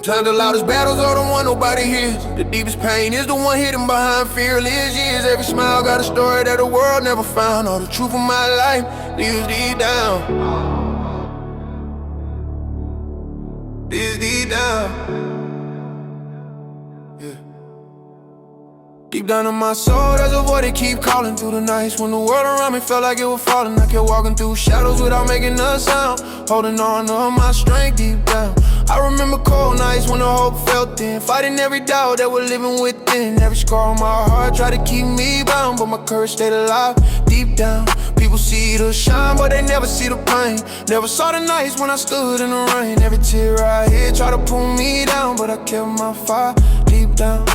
Sometimes the loudest battles are the one nobody hears. The deepest pain is the one hidden behind fearless years. Every smile got a story that the world never found. All the truth of my life lives deep down. Lives deep down. Yeah. Deep down in my soul, there's a voice that keep calling through the nights. When the world around me felt like it was falling, I kept walking through shadows without making a sound, holding on to my strength deep down. I remember cold nights when the hope felt thin, fighting every doubt that we're living within. Every scar on my heart tried to keep me bound, but my courage stayed alive deep down. People see the shine, but they never see the pain. Never saw the nights when I stood in the rain. Every tear I hid tried to pull me down, but I kept my fire deep down.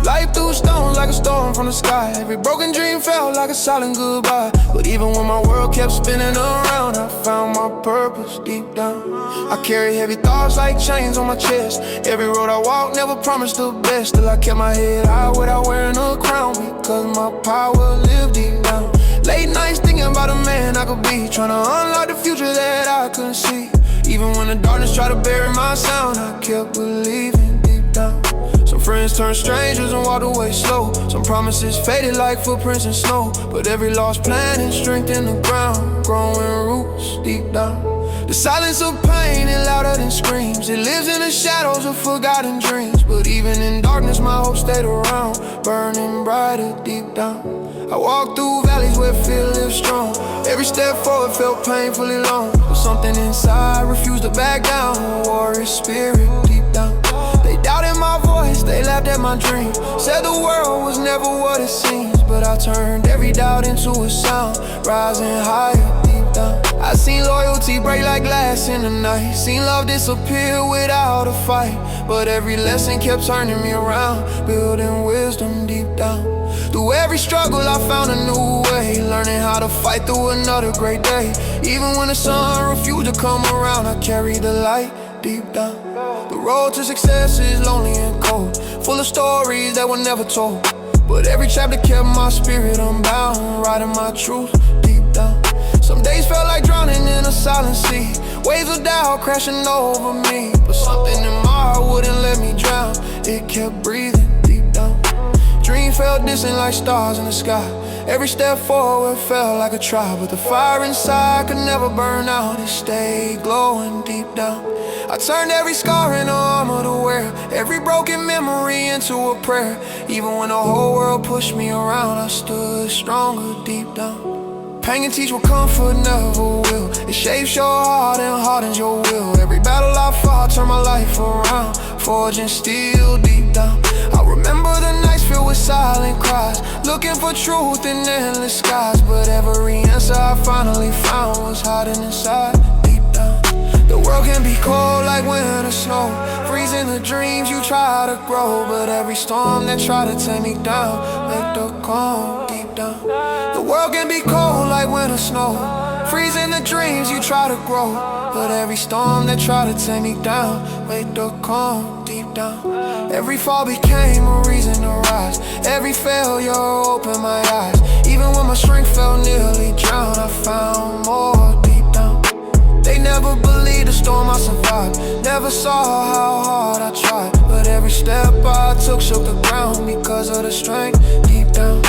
Life threw stones like a storm from the sky. Every broken dream felt like a silent goodbye. But even when my world kept spinning around, I found my purpose deep down. I carry heavy thoughts like chains on my chest. Every road I walk never promised the best. Still I kept my head high without wearing a crown, because my power lived deep down. Late nights thinking about a man I could be, trying to unlock the future that I couldn't see. Even when the darkness tried to bury my sound, I kept believing deep down. Some friends turned strangers and walked away slow. Some promises faded like footprints in snow. But every lost plan and strength in the ground, growing roots deep down. The silence of pain is louder than screams. It lives in the shadows of forgotten dreams. But even in darkness my hope stayed around, burning brighter deep down. I walked through valleys where fear lived strong. Every step forward felt painfully long, but something inside refused to back down. A warrior spirit deep down. They doubted my voice, they laughed at my dream. Said the world was never what it seems, but I turned every doubt into a sound, rising higher deep down. I seen loyalty break like glass in the night, seen love disappear without a fight. But every lesson kept turning me around, building wisdom deep down. Through every struggle I found a new way, learning how to fight through another great day. Even when the sun refused to come around, I carried the light deep down. The road to success is lonely and cold, full of stories that were never told. But every chapter kept my spirit unbound, writing my truth deep down. Some days felt like drowning in a silent sea, waves of doubt crashing over me. But something in my heart wouldn't let me drown, it kept breathing deep down. Dreams felt distant like stars in the sky. Every step forward felt like a trial, but the fire inside could never burn out, it stayed glowing deep down. I turned every scar into armor to wear, every broken memory into a prayer. Even when the whole world pushed me around, I stood stronger deep down. Pain can teach what comfort never will. It shapes your heart and hardens your will. Every battle I fought turned my life around, forging steel deep down. I remember the nights filled with silent cries, looking for truth in endless skies. But every answer I finally found was hiding inside deep down. The world can be cold like winter snow, freezing the dreams you try to grow. But every storm that try to take me down, make the calm deep down. The world can be cold like winter snow, freezing the dreams you try to grow. But every storm that try to take me down, make the calm deep down. Every fall became a reason to rise, every failure opened my eyes. Even when my strength felt nearly drowned, I found more deep down. They never believed the storm I survived, never saw how hard I tried. But every step I took shook the ground because of the strength deep down.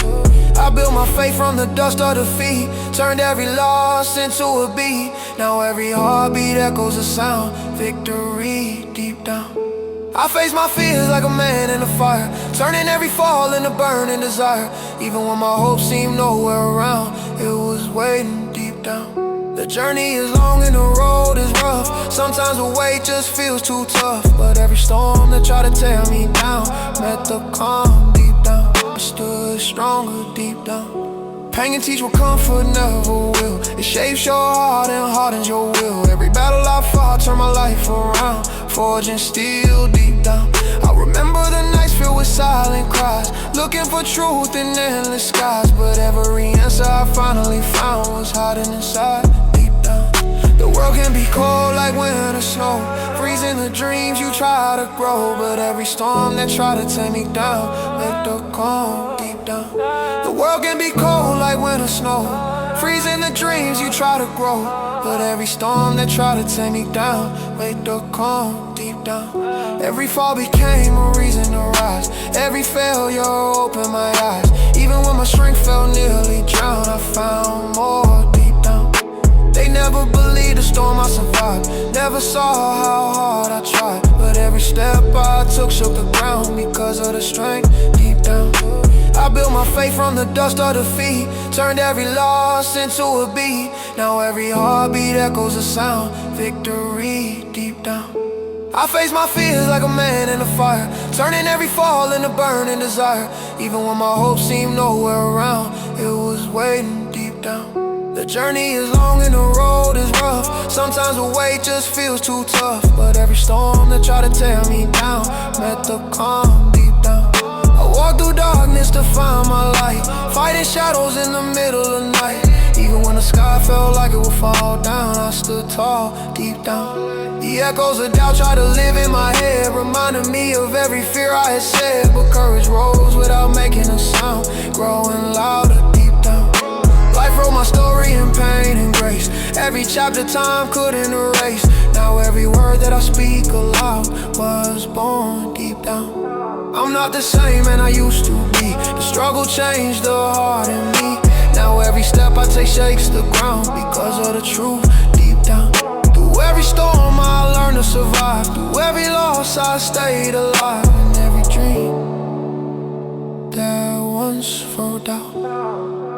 I built my faith from the dust of defeat, turned every loss into a beat. Now every heartbeat echoes a sound, victory deep down. I face my fears like a man in the fire, turning every fall into burning desire. Even when my hope seemed nowhere around, it was waiting deep down. The journey is long and the road is rough, sometimes the weight just feels too tough. But every storm that tried to tear me down, met the calm deep down. I stood stronger deep down. Pain can teach what comfort never will. It shapes your heart and hardens your will. Every battle I fought turned my life around, forging steel deep down. I remember the nights filled with silent cries, looking for truth in endless skies. But every answer I finally found was hiding inside deep down. The world can be cold like winter snow, freezing the dreams you try to grow. But every storm that try to take me down, make the calm deep down. The world can be cold like winter snow, freezing the dreams you try to grow. But every storm that try to take me down, make the calm deep down. deep down. Every fall became a reason to rise. Every failure opened my eyes. Even when my strength felt nearly drowned, I found more deep down. They never believed the storm I survived. Never saw how hard I tried. But every step I took shook the ground because of the strength deep down. I built my faith from the dust of defeat. Turned every loss into a beat. Now every heartbeat echoes a sound. Victory deep down. I face my fears like a man in the fire, turning every fall into burning desire. Even when my hopes seemed nowhere around, it was waiting deep down. The journey is long and the road is rough. Sometimes the weight just feels too tough. But every storm that tried to tear me down met the calm deep down. I walked through darkness to find my light, fighting shadows in the middle of the night. Even when the sky felt like it would fall down, I stood tall deep down. The echoes of doubt tried to live in my head, reminding me of every fear I had said. But courage rose without making a sound, growing louder deep down. Life wrote my story in pain and grace. Every chapter time couldn't erase. Now every word that I speak aloud was born deep down. I'm not the same man I used to be. The struggle changed the heart in me. Now every step I take shakes the ground because of the truth deep down. Through every storm I learned to survive. Through every loss I stayed alive. And every dream that once froze out